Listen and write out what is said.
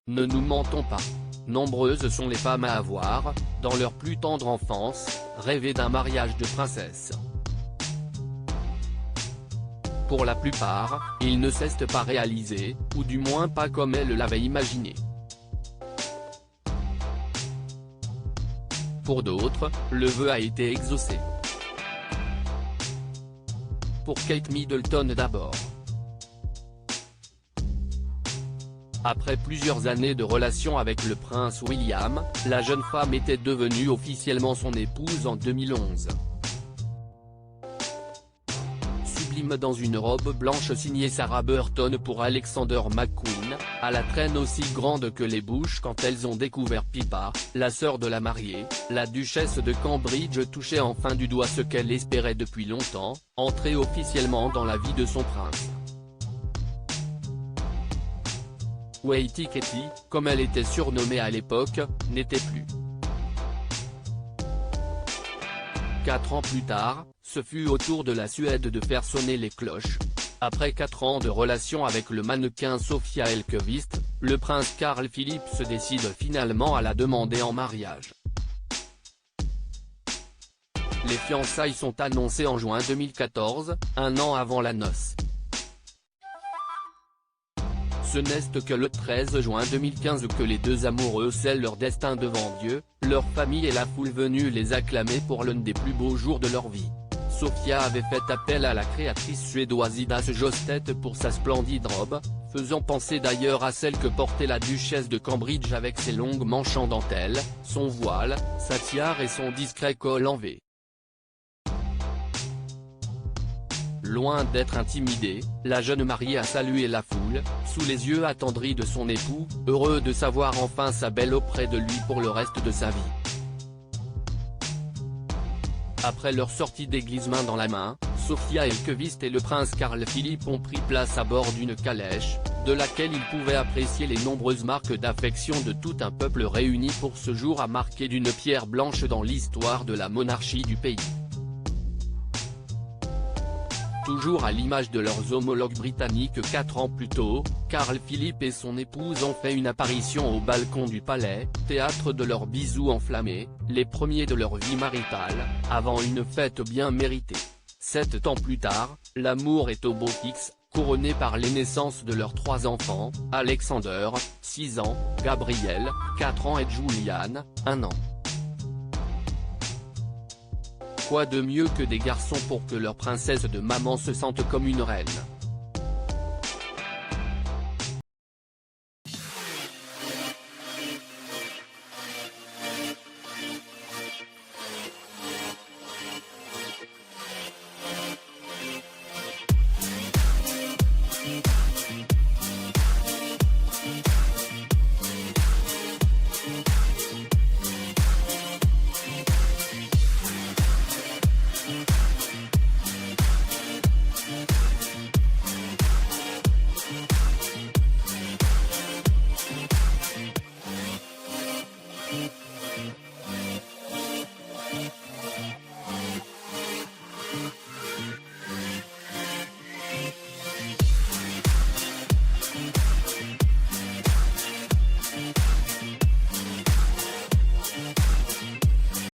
Ne nous mentons pas. Nombreuses sont les femmes à avoir, dans leur plus tendre enfance, rêvé d'un mariage de princesse. Pour la plupart, il ne s'est pas réalisé, ou du moins pas comme elles l'avaient imaginé. Pour d'autres, le vœu a été exaucé. Pour Kate Middleton d'abord. Après plusieurs années de relation avec le prince William, la jeune femme était devenue officiellement son épouse en 2011. Sublime dans une robe blanche signée Sarah Burton pour Alexander McQueen, à la traîne aussi grande que les Bush quand elles ont découvert Pippa, la sœur de la mariée, la duchesse de Cambridge touchait enfin du doigt ce qu'elle espérait depuis longtemps, entrer officiellement dans la vie de son prince. Waity Katie, comme elle était surnommée à l'époque, n'était plus. 4 ans plus tard, ce fut au tour de la Suède de faire sonner les cloches. Après 4 ans de relation avec le mannequin Sofia Elkevist, le prince Carl Philipp se décide finalement à la demander en mariage. Les fiançailles sont annoncées en juin 2014, un an avant la noce. Ce n'est que le 13 juin 2015 que les deux amoureux scellent leur destin devant Dieu, leur famille et la foule venue les acclamer pour l'un des plus beaux jours de leur vie. Sofia avait fait appel à la créatrice suédoise Ida Sjöstedt pour sa splendide robe, faisant penser d'ailleurs à celle que portait la duchesse de Cambridge avec ses longues manches en dentelle, son voile, sa tiare et son discret col en V. Loin d'être intimidée, la jeune mariée a salué la foule, sous les yeux attendris de son époux, heureux de savoir enfin sa belle auprès de lui pour le reste de sa vie. Après leur sortie d'église main dans la main, Sofia Elkevist et le prince Carl Philipp ont pris place à bord d'une calèche, de laquelle ils pouvaient apprécier les nombreuses marques d'affection de tout un peuple réuni pour ce jour à marquer d'une pierre blanche dans l'histoire de la monarchie du pays. Toujours à l'image de leurs homologues britanniques 4 ans plus tôt, Carl Philipp et son épouse ont fait une apparition au balcon du palais, théâtre de leurs bisous enflammés, les premiers de leur vie maritale, avant une fête bien méritée. 7 ans plus tard, l'amour est au beau fixe, couronné par les naissances de leurs 3 enfants, Alexander, 6 ans, Gabriel, 4 ans et Julian, 1 an. Quoi de mieux que des garçons pour que leur princesse de maman se sente comme une reine.